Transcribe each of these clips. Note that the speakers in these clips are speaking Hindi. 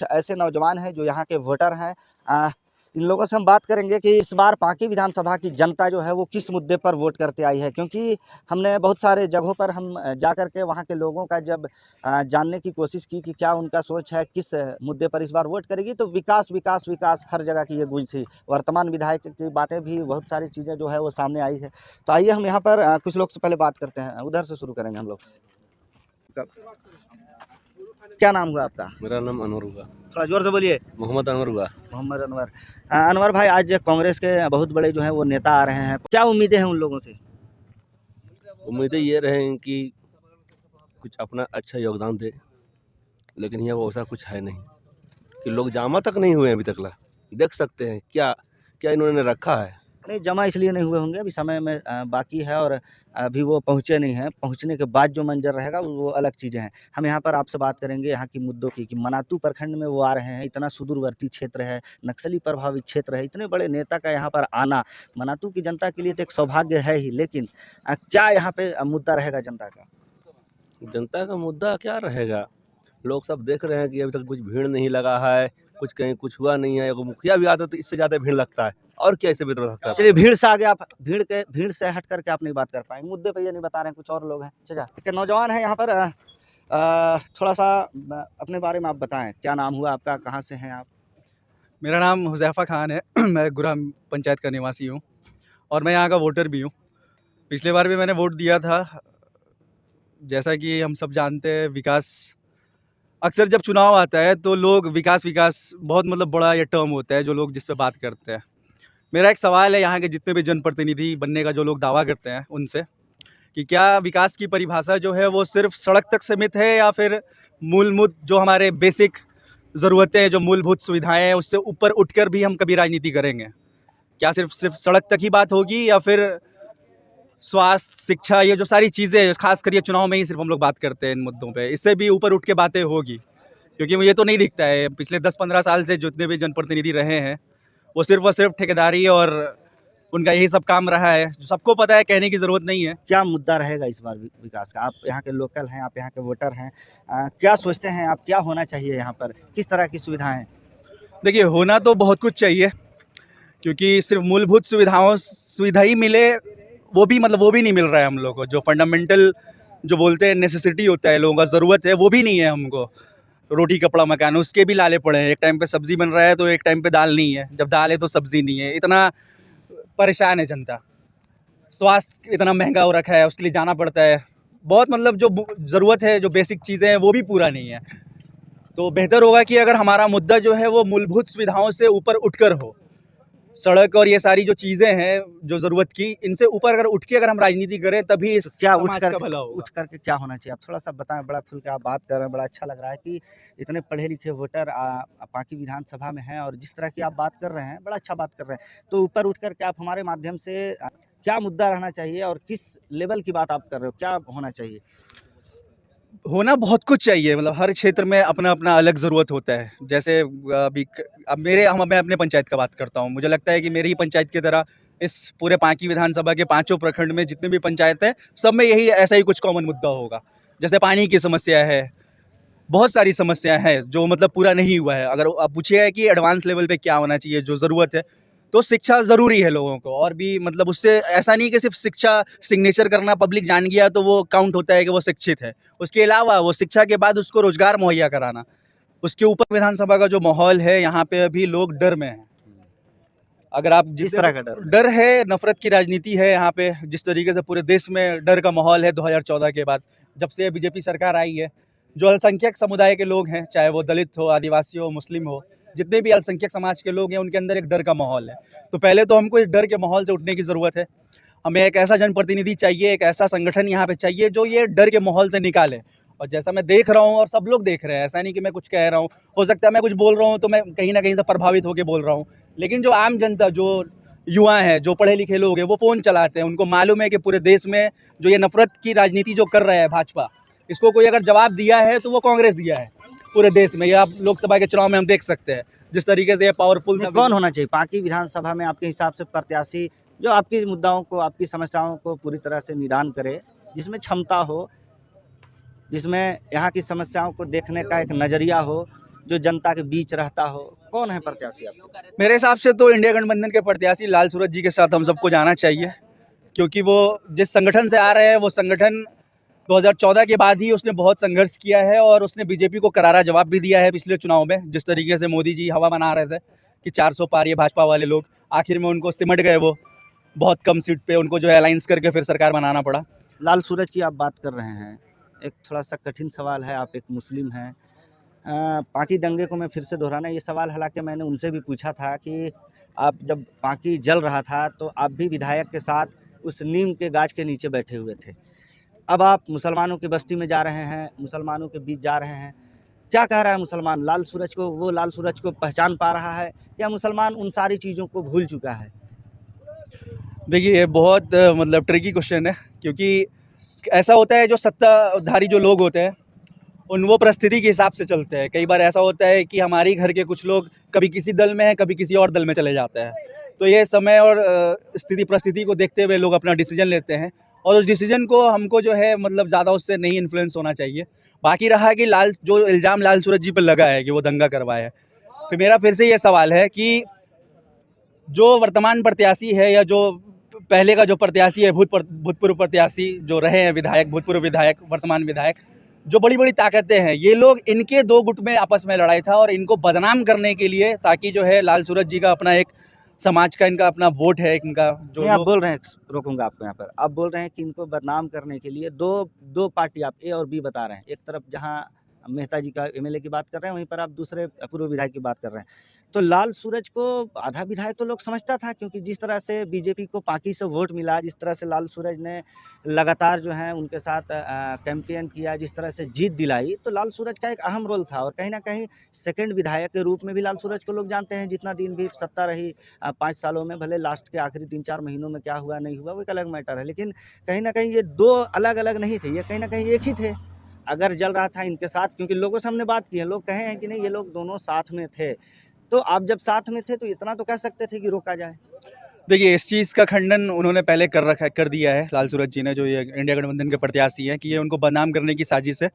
कुछ ऐसे नौजवान हैं जो यहाँ के वोटर हैं। इन लोगों से हम बात करेंगे कि इस बार पांकी विधानसभा की जनता जो है वो किस मुद्दे पर वोट करते आई है, क्योंकि हमने बहुत सारे जगहों पर हम जा कर के वहाँ के लोगों का जब जानने की कोशिश की कि क्या उनका सोच है, किस मुद्दे पर इस बार वोट करेगी, तो विकास विकास विकास हर जगह की ये गूंज थी। वर्तमान विधायक की बातें भी, बहुत सारी चीज़ें जो है वो सामने आई है। तो आइए हम यहाँ पर कुछ लोग से पहले बात करते हैं, उधर से शुरू करेंगे हम लोग। क्या नाम हुआ आपका? मेरा नाम अनवर हुआ। थोड़ा जोर से बोलिए। मोहम्मद अनवर हुआ। मोहम्मद अनवर। अनवर भाई, आज कांग्रेस के बहुत बड़े जो हैं वो नेता आ रहे हैं, क्या उम्मीदें हैं उन लोगों से? उम्मीदें ये रहें कि कुछ अपना अच्छा योगदान दे, लेकिन यहाँ वैसा कुछ है नहीं कि लोग जामा तक नहीं हुए अभी तक ला। देख सकते हैं क्या क्या इन्होंने रखा है। नहीं, जमा इसलिए नहीं हुए होंगे, अभी समय में बाकी है और अभी वो पहुँचे नहीं हैं। पहुँचने के बाद जो मंजर रहेगा वो अलग चीज़ें हैं। हम यहाँ पर आपसे बात करेंगे यहाँ की मुद्दों की, कि मनातू प्रखंड में वो आ रहे हैं, इतना सुदूरवर्ती क्षेत्र है, नक्सली प्रभावित क्षेत्र है, इतने बड़े नेता का यहाँ पर आना मनातू की जनता के लिए तो एक सौभाग्य है ही, लेकिन क्या यहाँ पे मुद्दा रहेगा जनता का? जनता का मुद्दा क्या रहेगा? लोग सब देख रहे हैं कि अभी तक कुछ भीड़ नहीं लगा है, कुछ कहीं कुछ हुआ नहीं है। अगर मुखिया भी आता तो इससे ज़्यादा भीड़ लगता है, और क्या इससे बेहतर सकता है? चलिए, भीड़ से आगे आप भीड़ से हट करके आप नहीं बात कर पाएंगे, मुद्दे पे ये नहीं बता रहे हैं, कुछ और लोग हैं। चलिए, एक नौजवान है यहाँ पर, थोड़ा सा अपने बारे में आप बताएं, क्या नाम हुआ आपका, कहाँ से हैं आप? मेरा नाम हुज़ैफ़ा खान है। मैं गुरा पंचायत का निवासी हूँ और मैं यहाँ का वोटर भी हूँ। पिछले बार भी मैंने वोट दिया था। जैसा कि हम सब जानते हैं, विकास अक्सर जब चुनाव आता है तो लोग विकास विकास बहुत बड़ा ये टर्म होता है जो लोग जिस पे बात करते हैं। मेरा एक सवाल है यहाँ के जितने भी जनप्रतिनिधि बनने का जो लोग दावा करते हैं उनसे, कि क्या विकास की परिभाषा जो है वो सिर्फ सड़क तक सीमित है, या फिर मूलभूत जो हमारे बेसिक ज़रूरतें हैं, जो मूलभूत सुविधाएं हैं, उससे ऊपर उठकर भी हम कभी राजनीति करेंगे? क्या सिर्फ सड़क तक ही बात होगी, या फिर स्वास्थ्य, शिक्षा, ये जो सारी चीज़ें खास कर ये चुनाव में ही सिर्फ हम लोग बात करते हैं इन मुद्दों पे, इससे भी ऊपर उठ के बातें होगी? क्योंकि मुझे तो नहीं दिखता है पिछले 10-15 साल से जितने भी जनप्रतिनिधि रहे हैं वो सिर्फ और सिर्फ ठेकेदारी और उनका यही सब काम रहा है, जो सबको पता है, कहने की ज़रूरत नहीं है। क्या मुद्दा रहेगा इस बार विकास का? आप यहाँ के लोकल हैं, आप यहाँ के वोटर हैं, क्या सोचते हैं आप, क्या होना चाहिए यहाँ पर, किस तरह की सुविधाएं? देखिए, होना तो बहुत कुछ चाहिए, क्योंकि सिर्फ मूलभूत सुविधा ही मिले वो भी वो भी नहीं मिल रहा है हम लोग को। जो फंडामेंटल जो बोलते हैं नेसेसिटी होता है, लोगों का ज़रूरत है, वो भी नहीं है हमको। रोटी कपड़ा मकान, उसके भी लाले पड़े हैं। एक टाइम पे सब्ज़ी बन रहा है तो एक टाइम पे दाल नहीं है, जब दाल है तो सब्ज़ी नहीं है। इतना परेशान है जनता। स्वास्थ्य इतना महंगा हो रखा है, उसके लिए जाना पड़ता है। बहुत जो ज़रूरत है, जो बेसिक चीज़ें हैं वो भी पूरा नहीं है। तो बेहतर होगा कि अगर हमारा मुद्दा जो है वो मूलभूत सुविधाओं से ऊपर उठकर हो, सड़क और ये सारी जो चीज़ें हैं जो ज़रूरत की, इनसे ऊपर अगर उठ के अगर हम राजनीति करें तभी इस क्या समाज का भला होगा। उठ करके क्या होना चाहिए? आप थोड़ा सा बताएं, बड़ा खुल के आप बात कर रहे हैं, बड़ा अच्छा लग रहा है कि इतने पढ़े लिखे वोटर पांकी विधानसभा में हैं और जिस तरह की आप बात कर रहे हैं, बड़ा अच्छा बात कर रहे हैं। तो ऊपर उठ करके आप हमारे माध्यम से क्या मुद्दा रहना चाहिए और किस लेवल की बात आप कर रहे हो, क्या होना चाहिए? होना बहुत कुछ चाहिए, हर क्षेत्र में अपना अपना अलग ज़रूरत होता है। जैसे अभी अब मैं अपने पंचायत का बात करता हूँ। मुझे लगता है कि मेरी ही पंचायत की तरह इस पूरे पांकी विधानसभा के 5 प्रखंड में जितने भी पंचायत हैं, सब में यही ऐसा ही कुछ कॉमन मुद्दा होगा। जैसे पानी की समस्या है, बहुत सारी समस्याएं हैं जो पूरा नहीं हुआ है। अगर आप पूछिएगा कि एडवांस लेवल पे क्या होना चाहिए, जो ज़रूरत है, तो शिक्षा ज़रूरी है लोगों को। और भी उससे ऐसा नहीं कि सिर्फ शिक्षा सिग्नेचर करना, पब्लिक जान गया तो वो काउंट होता है कि वो शिक्षित है। उसके अलावा वो शिक्षा के बाद उसको रोज़गार मुहैया कराना। उसके ऊपर विधानसभा का जो माहौल है, यहाँ पे अभी लोग डर में हैं। अगर आप जिस तरह का डर है, नफरत की राजनीति है यहाँ पे, जिस तरीके से पूरे देश में डर का माहौल है 2014 के बाद, जब से बीजेपी सरकार आई है। जो अल्पसंख्यक समुदाय के लोग हैं, चाहे वो दलित हो, आदिवासी हो, मुस्लिम हो, जितने भी अल्पसंख्यक समाज के लोग हैं, उनके अंदर एक डर का माहौल है। तो पहले तो हमको इस डर के माहौल से उठने की ज़रूरत है। हमें एक ऐसा जनप्रतिनिधि चाहिए, एक ऐसा संगठन यहाँ पे चाहिए जो ये डर के माहौल से निकाले। और जैसा मैं देख रहा हूँ और सब लोग देख रहे हैं, ऐसा नहीं कि मैं कुछ कह रहा हूँ, हो सकता है मैं कुछ बोल रहा हूँ तो मैं कहीं ना कहीं से प्रभावित होकर बोल रहा हूँ, लेकिन जो आम जनता, जो युवा हैं, जो पढ़े लिखे लोग हैं, वो फ़ोन चलाते हैं, उनको मालूम है कि पूरे देश में जो ये नफरत की राजनीति जो कर रहा है भाजपा, इसको कोई अगर जवाब दिया है तो वो कांग्रेस दिया है पूरे देश में। ये आप लोकसभा के चुनाव में हम देख सकते हैं जिस तरीके से ये पावरफुल। कौन होना चाहिए पांकी विधानसभा में आपके हिसाब से प्रत्याशी, जो आपकी मुद्दाओं को, आपकी समस्याओं को पूरी तरह से निदान करे, जिसमें क्षमता हो, जिसमें यहाँ की समस्याओं को देखने का एक नज़रिया हो, जो जनता के बीच रहता हो? कौन है प्रत्याशी आपके? मेरे हिसाब से तो इंडिया गठबंधन के प्रत्याशी लाल सूरज जी के साथ हम सबको जाना चाहिए, क्योंकि वो जिस संगठन से आ रहे हैं वो संगठन 2014 के बाद ही उसने बहुत संघर्ष किया है और उसने बीजेपी को करारा जवाब भी दिया है पिछले चुनाव में। जिस तरीके से मोदी जी हवा बना रहे थे कि 400 पार ये भाजपा वाले लोग, आखिर में उनको सिमट गए, वो बहुत कम सीट पे उनको जो है अलायंस करके फिर सरकार बनाना पड़ा। लाल सूरज की आप बात कर रहे हैं, एक थोड़ा सा कठिन सवाल है, आप एक मुस्लिम हैं। पांकी दंगे को मैं फिर से दोहराना ये सवाल, हालांकि मैंने उनसे भी पूछा था कि आप जब पांकी जल रहा था तो आप भी विधायक के साथ उस नीम के गाछ के नीचे बैठे हुए थे। अब आप मुसलमानों की बस्ती में जा रहे हैं, मुसलमानों के बीच जा रहे हैं, क्या कह रहा है मुसलमान? लाल सूरज को, वो लाल सूरज को पहचान पा रहा है या मुसलमान उन सारी चीज़ों को भूल चुका है? देखिए ये बहुत मतलब ट्रिकी क्वेश्चन है, क्योंकि ऐसा होता है जो सत्ताधारी जो लोग होते हैं उन वो परिस्थिति के हिसाब से चलते हैं। कई बार ऐसा होता है कि हमारी घर के कुछ लोग कभी किसी दल में हैं, कभी किसी और दल में चले जाते हैं, तो ये समय और स्थिति परिस्थिति को देखते हुए लोग अपना डिसीजन लेते हैं और उस डिसीजन को हमको जो है मतलब ज़्यादा उससे नहीं इन्फ्लुएंस होना चाहिए। बाकी रहा कि जो इल्ज़ाम लाल सूरज जी पर लगा है कि वो दंगा करवाया है, फिर मेरा फिर से ये सवाल है कि जो वर्तमान प्रत्याशी है या जो पहले का जो प्रत्याशी है, भूतपूर्व प्रत्याशी जो रहे हैं विधायक, भूतपूर्व विधायक, वर्तमान विधायक, जो बड़ी बड़ी ताकतें हैं, ये लोग इनके दो गुट में आपस में लड़ाई था और इनको बदनाम करने के लिए, ताकि जो है लाल सूरज जी का अपना एक समाज का इनका अपना वोट है, इनका जो आप बोल रहे हैं, रोकूंगा आपको यहाँ पर, आप बोल रहे हैं कि इनको बदनाम करने के लिए दो पार्टी आप ए और बी बता रहे हैं। एक तरफ जहाँ मेहता जी का एमएलए की बात कर रहे हैं, वहीं पर आप दूसरे पूर्व विधायक की बात कर रहे हैं। तो लाल सूरज को आधा विधायक तो लोग समझता था, क्योंकि जिस तरह से बीजेपी को पार्टी से वोट मिला, जिस तरह से लाल सूरज ने लगातार जो है उनके साथ कैंपेन किया, जिस तरह से जीत दिलाई, तो लाल सूरज का एक अहम रोल था। और कहीं ना कहीं सेकंड विधायक के रूप में भी लाल सूरज को लोग जानते हैं। जितना दिन भी सत्ता रही 5 सालों में, भले लास्ट के आखिरी 3-4 महीनों में क्या हुआ नहीं हुआ वो एक अलग मैटर है, लेकिन कहीं ना कहीं ये दो अलग अलग नहीं थे, ये कहीं ना कहीं एक ही थे। अगर जल रहा था इनके साथ, क्योंकि लोगों से हमने बात की है, लोग कहे हैं कि नहीं ये लोग दोनों साथ में थे, तो आप जब साथ में थे तो इतना तो कह सकते थे कि रोका जाए। देखिए इस चीज़ का खंडन उन्होंने पहले कर दिया है लाल सूरज जी ने, जो ये इंडिया गठबंधन के प्रत्याशी हैं, कि ये उनको बदनाम करने की साजिश है।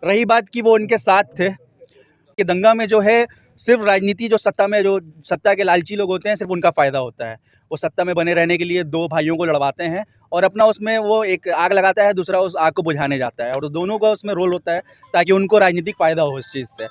रही बात कि वो उनके साथ थे, कि दंगा में जो है सिर्फ राजनीति, जो सत्ता के लालची लोग होते हैं, सिर्फ उनका फ़ायदा होता है। वो सत्ता में बने रहने के लिए दो भाइयों को लड़वाते हैं और अपना उसमें वो एक आग लगाता है, दूसरा उस आग को बुझाने जाता है, और दोनों का उसमें रोल होता है ताकि उनको राजनीतिक फ़ायदा हो इस चीज़ से।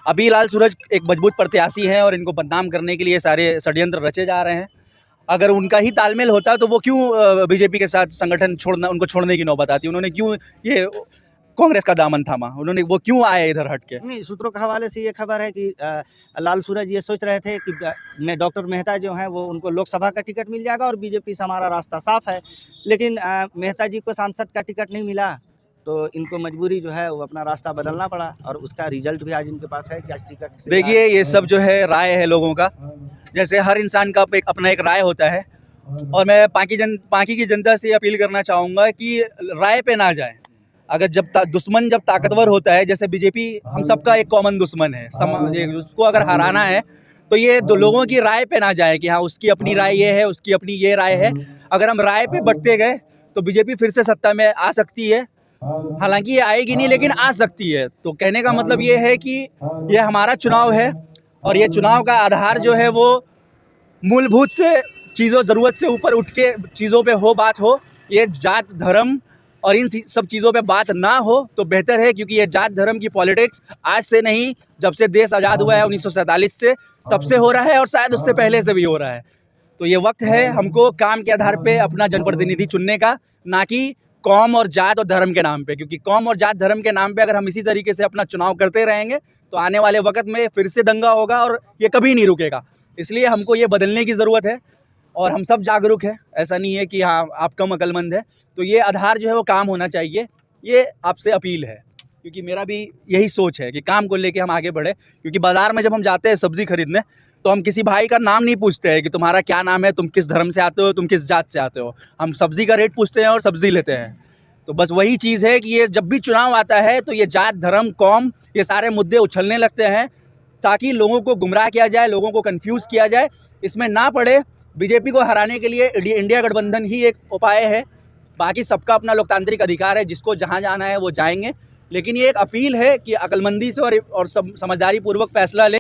अभी लाल सूरज एक मजबूत प्रत्याशी हैं और इनको बदनाम करने के लिए सारे षड्यंत्र रचे जा रहे हैं। अगर उनका ही तालमेल होता तो वो क्यों बीजेपी के साथ संगठन उनको छोड़ने की नौबत आती? उन्होंने क्यों ये कांग्रेस का दामन थामा? वो क्यों आए इधर हट के? नहीं, सूत्रों के हवाले से ये खबर है कि लाल सूरज ये सोच रहे थे कि मैं डॉक्टर मेहता जो हैं वो उनको लोकसभा का टिकट मिल जाएगा और बीजेपी से हमारा रास्ता साफ है, लेकिन मेहता जी को सांसद का टिकट नहीं मिला, तो इनको मजबूरी जो है वो अपना रास्ता बदलना पड़ा और उसका रिजल्ट भी आज इनके पास है कि आज टिकट। देखिए ये सब जो है राय है लोगों का, जैसे हर इंसान का अपना एक राय होता है, और मैं पांकी की जनता से अपील करना चाहूँगा कि राय पे ना जाए। अगर जब दुश्मन जब ताकतवर होता है, जैसे बीजेपी हम सबका एक कॉमन दुश्मन है, उसको अगर हराना है तो ये दो लोगों की राय पे ना जाए कि हाँ उसकी अपनी राय ये है, उसकी अपनी ये राय है। अगर हम राय पे बढ़ते गए तो बीजेपी फिर से सत्ता में आ सकती है, हालांकि ये आएगी नहीं लेकिन आ सकती है। तो कहने का मतलब ये है कि ये हमारा चुनाव है और ये चुनाव का आधार जो है वो मूलभूत से चीज़ों, ज़रूरत से ऊपर उठ के चीज़ों पे बात हो। ये जात धर्म और इन सब चीज़ों पे बात ना हो तो बेहतर है, क्योंकि ये जात धर्म की पॉलिटिक्स आज से नहीं, जब से देश आज़ाद हुआ है 1947 से, तब से हो रहा है और शायद उससे पहले से भी हो रहा है। तो ये वक्त है हमको काम के आधार पे अपना जनप्रतिनिधि चुनने का, ना कि कौम और जात और धर्म के नाम पे, क्योंकि कौम और जात धर्म के नाम पे अगर हम इसी तरीके से अपना चुनाव करते रहेंगे तो आने वाले वक्त में फिर से दंगा होगा और ये कभी नहीं रुकेगा। इसलिए हमको ये बदलने की ज़रूरत है और हम सब जागरूक हैं, ऐसा नहीं है कि हाँ आप कम अक्लमंद है। तो ये आधार जो है वो काम होना चाहिए, ये आपसे अपील है, क्योंकि मेरा भी यही सोच है कि काम को लेके हम आगे बढ़े। क्योंकि बाज़ार में जब हम जाते हैं सब्ज़ी खरीदने तो हम किसी भाई का नाम नहीं पूछते हैं कि तुम्हारा क्या नाम है, तुम किस धर्म से आते हो, तुम किस जात से आते हो। हम सब्ज़ी का रेट पूछते हैं और सब्ज़ी लेते हैं। तो बस वही चीज़ है कि ये जब भी चुनाव आता है तो ये जात धर्म कौम ये सारे मुद्दे उछलने लगते हैं, ताकि लोगों को गुमराह किया जाए, लोगों को कन्फ्यूज़ किया जाए, इसमें ना पड़े। बीजेपी को हराने के लिए इंडिया गठबंधन ही एक उपाय है, बाकी सबका अपना लोकतांत्रिक अधिकार है, जिसको जहाँ जाना है वो जाएंगे। लेकिन ये एक अपील है कि अक्लमंदी से और समझदारी पूर्वक फैसला लें।